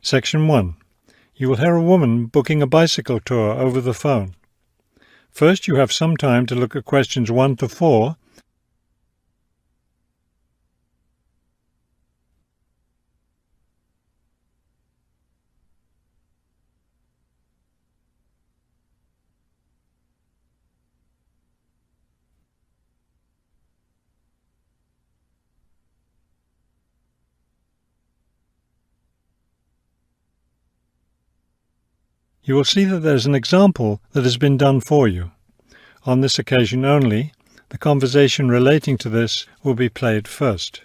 Section 1. You will hear a woman booking a bicycle tour over the phone. First, you have some time to look at questions 1 to 4. You will see that there is an example that has been done for you. On this occasion only, the conversation relating to this will be played first.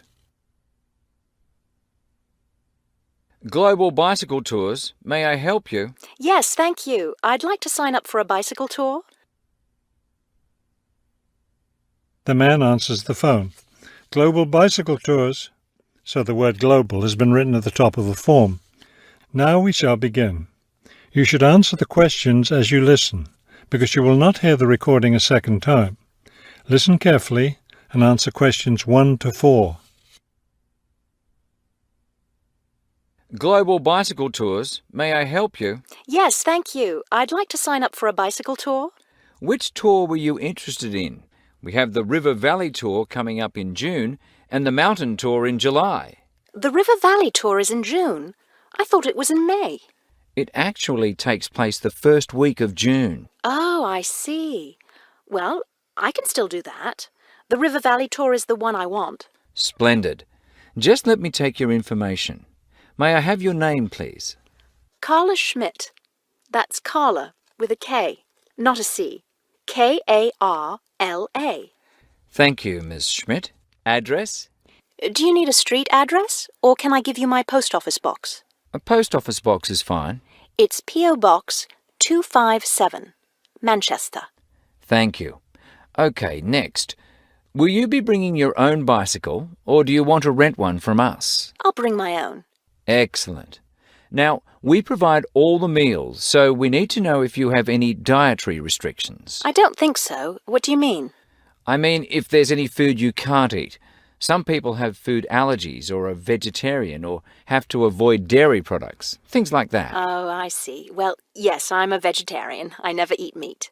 Global bicycle tours. May I help you? Yes, thank you. I'd like to sign up for a bicycle tour. The man answers the phone. Global bicycle tours. So the word global has been written at the top of the form. Now we shall begin. You should answer the questions as you listen, because you will not hear the recording a second time. Listen carefully and answer questions 1 to 4. Global bicycle tours. May I help you? Yes, thank you. I'd like to sign up for a bicycle tour. Which tour were you interested in? We have the River Valley tour coming up in June and the mountain tour in July. The River Valley tour is in June. I thought it was in May. It actually takes place the first week of June. Oh, I see. Well, I can still do that. The River Valley tour is the one I want. Splendid. Just let me take your information. May I have your name, please? Carla Schmidt. That's Carla with a K, not a C. Karla. Thank you, Miss Schmidt. Address? Do you need a street address, or can I give you my post office box? A post office box is fine. It's P.O. Box 257, Manchester. Thank you. OK, next. Will you be bringing your own bicycle, or do you want to rent one from us? I'll bring my own. Excellent. Now, we provide all the meals, so we need to know if you have any dietary restrictions. I don't think so. What do you mean? I mean, if there's any food you can't eat. Some people have food allergies or are vegetarian or have to avoid dairy products, things like that. Oh, I see. Well, yes, I'm a vegetarian. I never eat meat.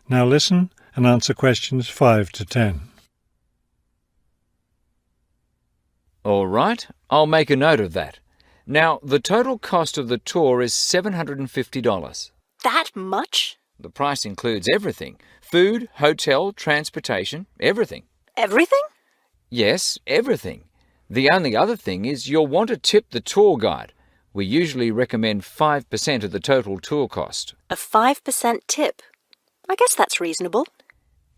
Now listen and answer questions 5 to 10. All right, I'll make a note of that. Now, the total cost of the tour is $750. That much? The price includes everything. Food, hotel, transportation, everything. Everything? Yes, everything. The only other thing is you'll want to tip the tour guide. We usually recommend 5% of the total tour cost. A 5% tip. I guess that's reasonable.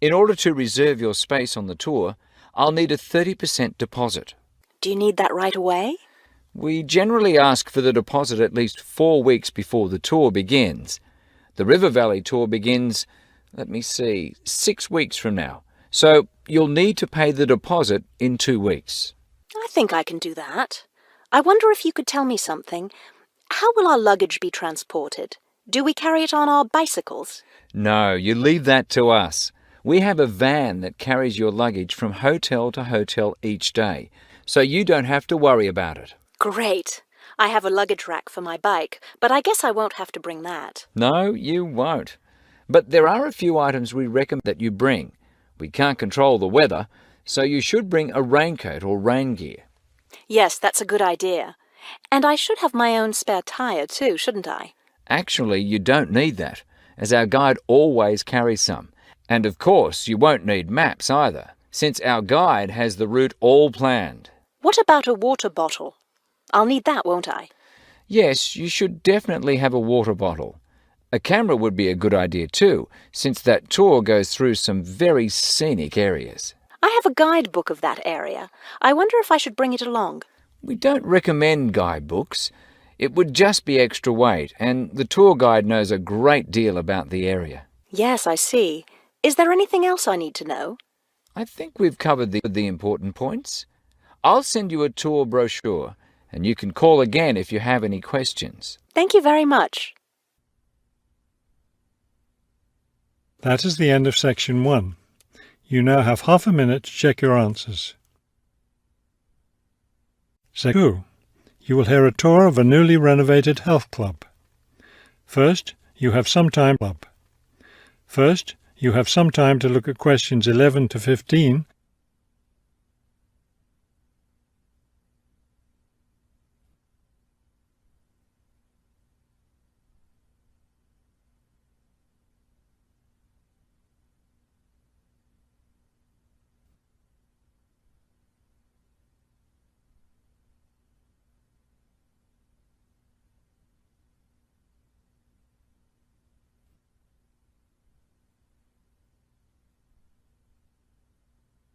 In order to reserve your space on the tour, I'll need a 30% deposit. Do you need that right away? We generally ask for the deposit at least 4 weeks before the tour begins. The River Valley tour begins, 6 weeks from now. So you'll need to pay the deposit in 2 weeks. I think I can do that. I wonder if you could tell me something. How will our luggage be transported? Do we carry it on our bicycles? No, you leave that to us. We have a van that carries your luggage from hotel to hotel each day, so you don't have to worry about it. Great. I have a luggage rack for my bike, but I guess I won't have to bring that. No, you won't. But there are a few items we recommend that you bring. We can't control the weather, so you should bring a raincoat or rain gear. Yes, that's a good idea. And I should have my own spare tire too, shouldn't I? Actually, you don't need that, as our guide always carries some. And of course, you won't need maps either, since our guide has the route all planned. What about a water bottle? I'll need that, won't I? Yes, you should definitely have a water bottle. A camera would be a good idea too, since that tour goes through some very scenic areas. I have a guidebook of that area. I wonder if I should bring it along. We don't recommend guidebooks. It would just be extra weight, and the tour guide knows a great deal about the area. Yes, I see. Is there anything else I need to know? I think we've covered the important points. I'll send you a tour brochure, and you can call again if you have any questions. Thank you very much. That is the end of section 1. You now have half a minute to check your answers. Section 2. You will hear a tour of a newly renovated health club. First, you have some time to look at questions 11 to 15.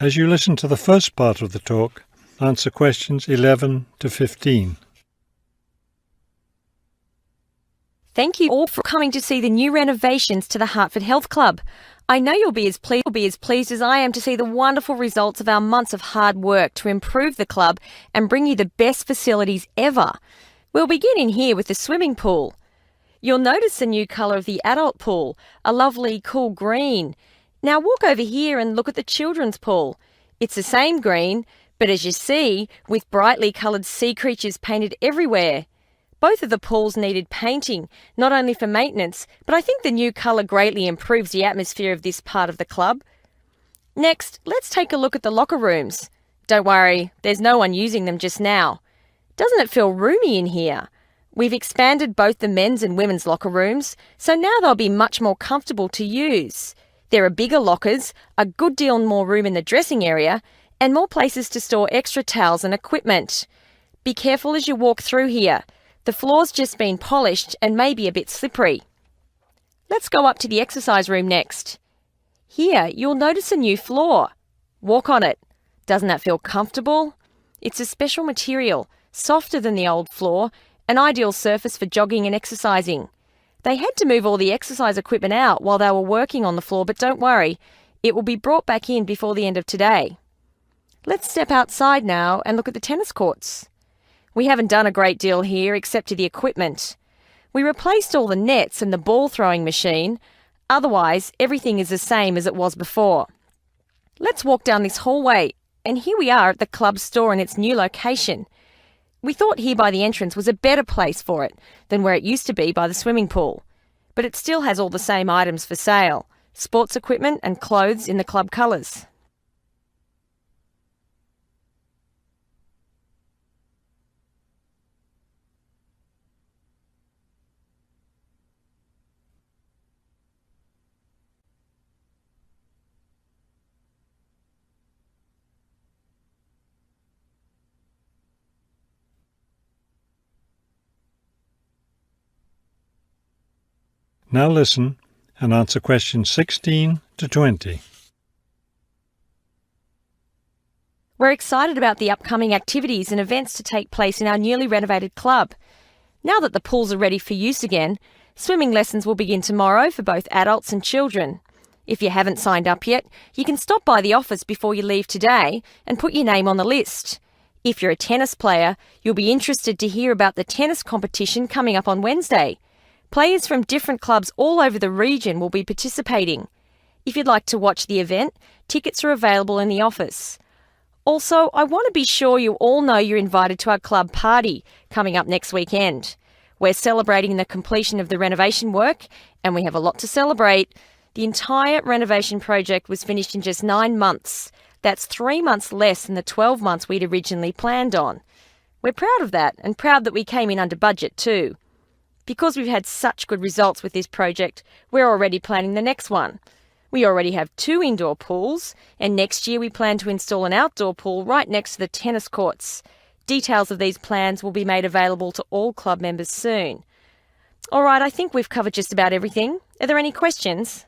As you listen to the first part of the talk, answer questions 11 to 15. Thank you all for coming to see the new renovations to the Hartford Health Club. I know you'll be as pleased as I am to see the wonderful results of our months of hard work to improve the club and bring you the best facilities ever. We'll begin in here with the swimming pool. You'll notice the new colour of the adult pool, a lovely cool green. Now walk over here and look at the children's pool. It's the same green, but as you see, with brightly coloured sea creatures painted everywhere. Both of the pools needed painting, not only for maintenance, but I think the new colour greatly improves the atmosphere of this part of the club. Next, let's take a look at the locker rooms. Don't worry, there's no one using them just now. Doesn't it feel roomy in here? We've expanded both the men's and women's locker rooms, so now they'll be much more comfortable to use. There are bigger lockers, a good deal more room in the dressing area, and more places to store extra towels and equipment. Be careful as you walk through here. The floor's just been polished and may be a bit slippery. Let's go up to the exercise room next. Here, you'll notice a new floor. Walk on it. Doesn't that feel comfortable? It's a special material, softer than the old floor, an ideal surface for jogging and exercising. They had to move all the exercise equipment out while they were working on the floor, but don't worry, it will be brought back in before the end of today. Let's step outside now and look at the tennis courts. We haven't done a great deal here except to the equipment. We replaced all the nets and the ball throwing machine. Otherwise, everything is the same as it was before. Let's walk down this hallway, and here we are at the club store in its new location. We thought here by the entrance was a better place for it than where it used to be by the swimming pool. But it still has all the same items for sale, sports equipment and clothes in the club colours. Now listen and answer questions 16 to 20. We're excited about the upcoming activities and events to take place in our newly renovated club. Now that the pools are ready for use again, swimming lessons will begin tomorrow for both adults and children. If you haven't signed up yet, you can stop by the office before you leave today and put your name on the list. If you're a tennis player, you'll be interested to hear about the tennis competition coming up on Wednesday. Players from different clubs all over the region will be participating. If you'd like to watch the event, tickets are available in the office. Also, I want to be sure you all know you're invited to our club party coming up next weekend. We're celebrating the completion of the renovation work, and we have a lot to celebrate. The entire renovation project was finished in just 9 months. That's 3 months less than the 12 months we'd originally planned on. We're proud of that, and proud that we came in under budget too. Because we've had such good results with this project, we're already planning the next one. We already have 2 indoor pools, and next year we plan to install an outdoor pool right next to the tennis courts. Details of these plans will be made available to all club members soon. All right, I think we've covered just about everything. Are there any questions?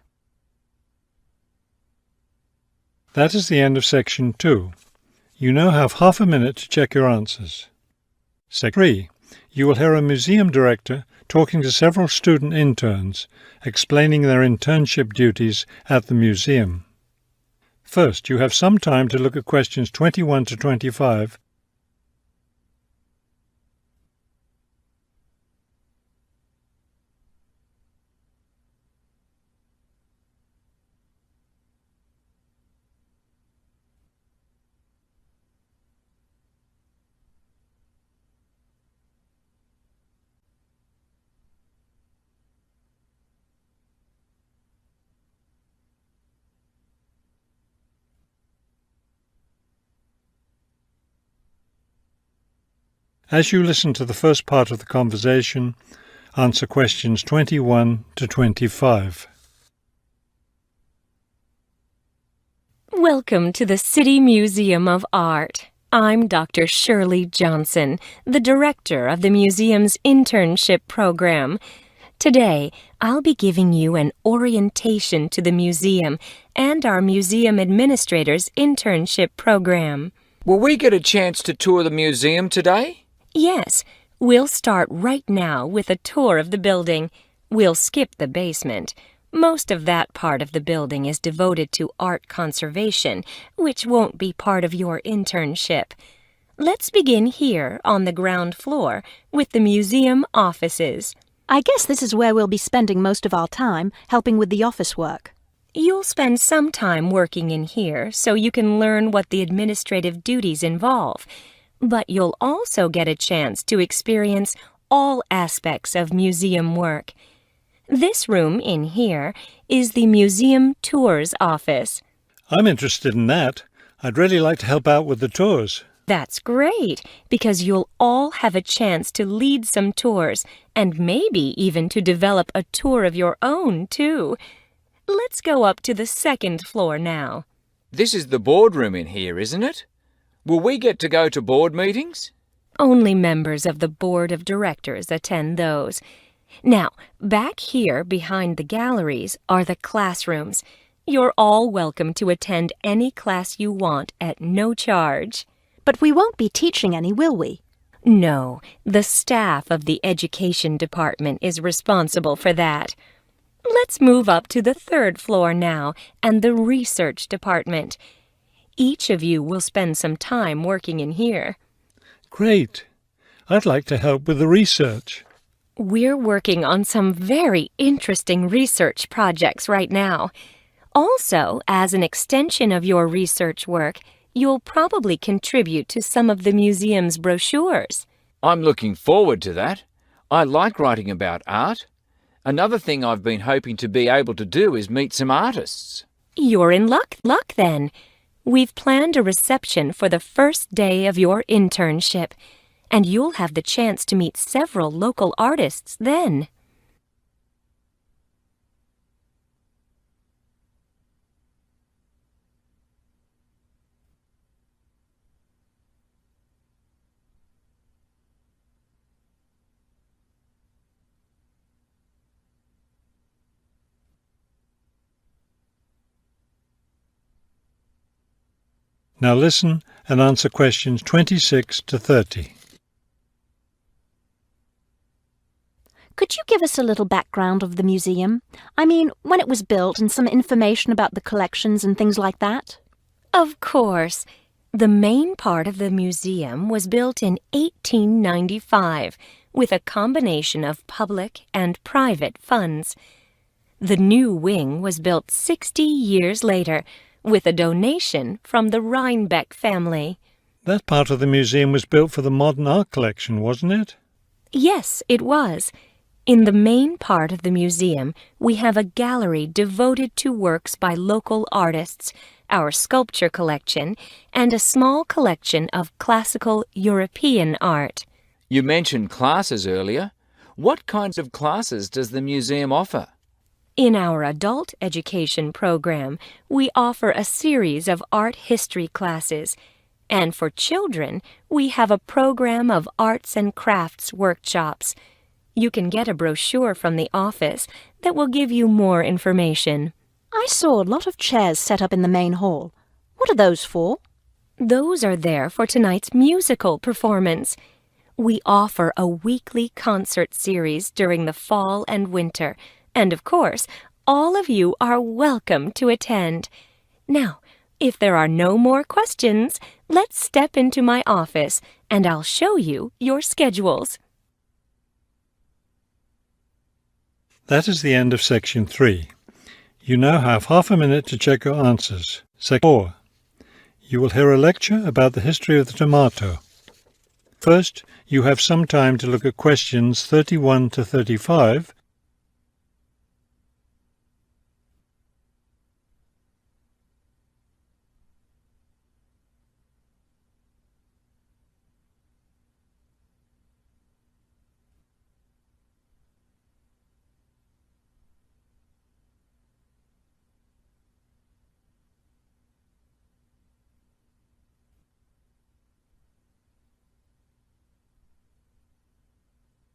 That is the end of section 2. You now have half a minute to check your answers. Section 3. You will hear a museum director talking to several student interns, explaining their internship duties at the museum. First, you have some time to look at questions 21 to 25. As you listen to the first part of the conversation, answer questions 21 to 25. Welcome to the City Museum of Art. I'm Dr. Shirley Johnson, the director of the museum's internship program. Today, I'll be giving you an orientation to the museum and our museum administrator's internship program. Will we get a chance to tour the museum today? Yes, we'll start right now with a tour of the building. We'll skip the basement. Most of that part of the building is devoted to art conservation, which won't be part of your internship. Let's begin here on the ground floor with the museum offices. I guess this is where we'll be spending most of our time, helping with the office work. You'll spend some time working in here so you can learn what the administrative duties involve. But you'll also get a chance to experience all aspects of museum work. This room in here is the Museum Tours office. I'm interested in that. I'd really like to help out with the tours. That's great, because you'll all have a chance to lead some tours and maybe even to develop a tour of your own, too. Let's go up to the second floor now. This is the boardroom in here, isn't it? Will we get to go to board meetings? Only members of the board of directors attend those. Now, back here behind the galleries are the classrooms. You're all welcome to attend any class you want at no charge. But we won't be teaching any, will we? No, the staff of the education department is responsible for that. Let's move up to the third floor now and the research department. Each of you will spend some time working in here. Great. I'd like to help with the research. We're working on some very interesting research projects right now. Also, as an extension of your research work, you'll probably contribute to some of the museum's brochures. I'm looking forward to that. I like writing about art. Another thing I've been hoping to be able to do is meet some artists. You're in luck then. We've planned a reception for the first day of your internship, and you'll have the chance to meet several local artists then. Now listen and answer questions 26 to 30. Could you give us a little background of the museum? I mean, when it was built and some information about the collections and things like that? Of course. The main part of the museum was built in 1895 with a combination of public and private funds. The new wing was built 60 years later with a donation from the Rhinebeck family. That part of the museum was built for the modern art collection, wasn't it? Yes, it was. In the main part of the museum, we have a gallery devoted to works by local artists, our sculpture collection, and a small collection of classical European art. You mentioned classes earlier. What kinds of classes does the museum offer? In our adult education program, we offer a series of art history classes, and for children, we have a program of arts and crafts workshops. You can get a brochure from the office that will give you more information. I saw a lot of chairs set up in the main hall. What are those for? Those are there for tonight's musical performance. We offer a weekly concert series during the fall and winter, and of course, all of you are welcome to attend. Now, if there are no more questions, let's step into my office and I'll show you your schedules. That is the end of section 3. You now have half a minute to check your answers. Section 4. You will hear a lecture about the history of the tomato. First, you have some time to look at questions 31 to 35.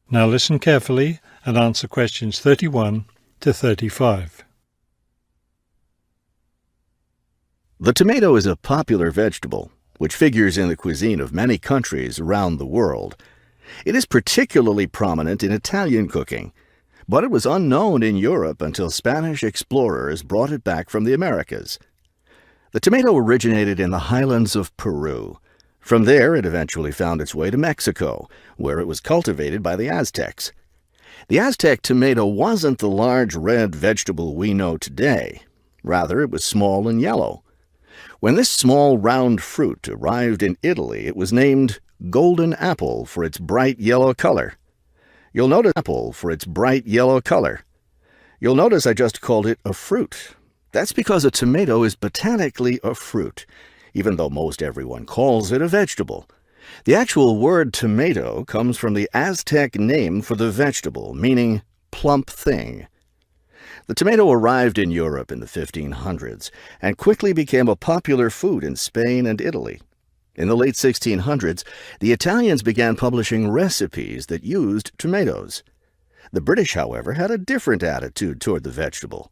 Now listen carefully and answer questions 31 to 35. The tomato is a popular vegetable, which figures in the cuisine of many countries around the world. It is particularly prominent in Italian cooking, but it was unknown in Europe until Spanish explorers brought it back from the Americas. The tomato originated in the highlands of Peru. From there, it eventually found its way to Mexico, where it was cultivated by the Aztecs. The Aztec tomato wasn't the large red vegetable we know today. Rather, it was small and yellow. When this small round fruit arrived in Italy, it was named golden apple for its bright yellow color. You'll notice You'll notice I just called it a fruit. That's because a tomato is botanically a fruit, even though most everyone calls it a vegetable. The actual word tomato comes from the Aztec name for the vegetable, meaning plump thing. The tomato arrived in Europe in the 1500s and quickly became a popular food in Spain and Italy. In the late 1600s, the Italians began publishing recipes that used tomatoes. The British, however, had a different attitude toward the vegetable.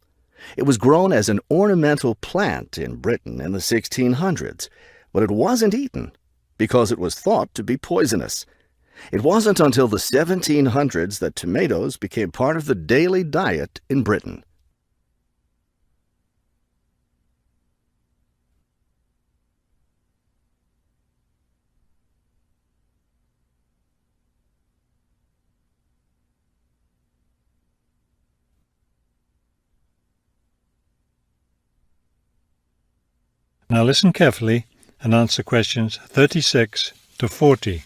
It was grown as an ornamental plant in Britain in the 1600s, but it wasn't eaten because it was thought to be poisonous. It wasn't until the 1700s that tomatoes became part of the daily diet in Britain. Now listen carefully and answer questions 36 to 40.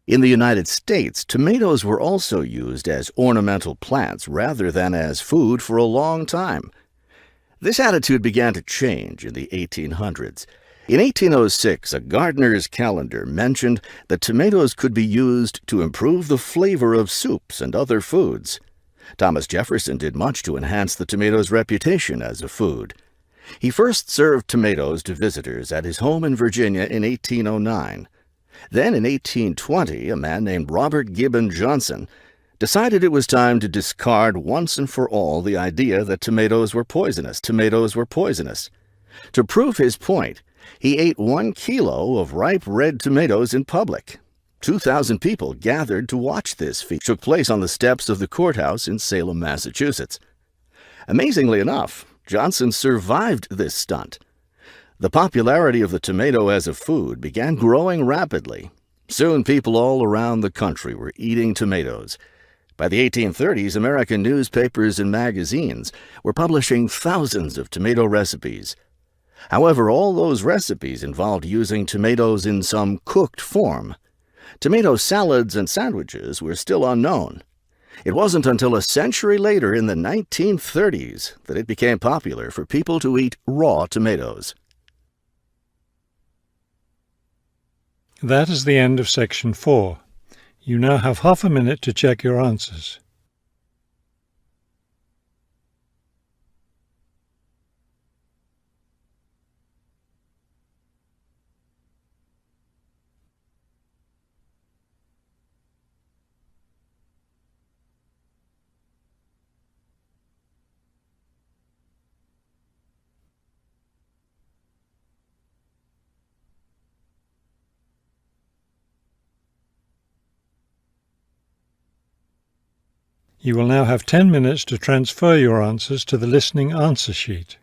In the United States, tomatoes were also used as ornamental plants rather than as food for a long time. This attitude began to change in the 1800s. In 1806, a gardener's calendar mentioned that tomatoes could be used to improve the flavor of soups and other foods. Thomas Jefferson did much to enhance the tomato's reputation as a food. He first served tomatoes to visitors at his home in Virginia in 1809. Then in 1820, a man named Robert Gibbon Johnson decided it was time to discard once and for all the idea that tomatoes were poisonous. To prove his point, he ate 1 kilo of ripe red tomatoes in public. 2,000 people gathered to watch this feat. It took place on the steps of the courthouse in Salem, Massachusetts. Amazingly enough, Johnson survived this stunt. The popularity of the tomato as a food began growing rapidly. Soon people all around the country were eating tomatoes. By the 1830s, American newspapers and magazines were publishing thousands of tomato recipes. However, all those recipes involved using tomatoes in some cooked form. Tomato salads and sandwiches were still unknown. It wasn't until a century later, in the 1930s, that it became popular for people to eat raw tomatoes. That is the end of section 4. You now have half a minute to check your answers. You will now have 10 minutes to transfer your answers to the listening answer sheet.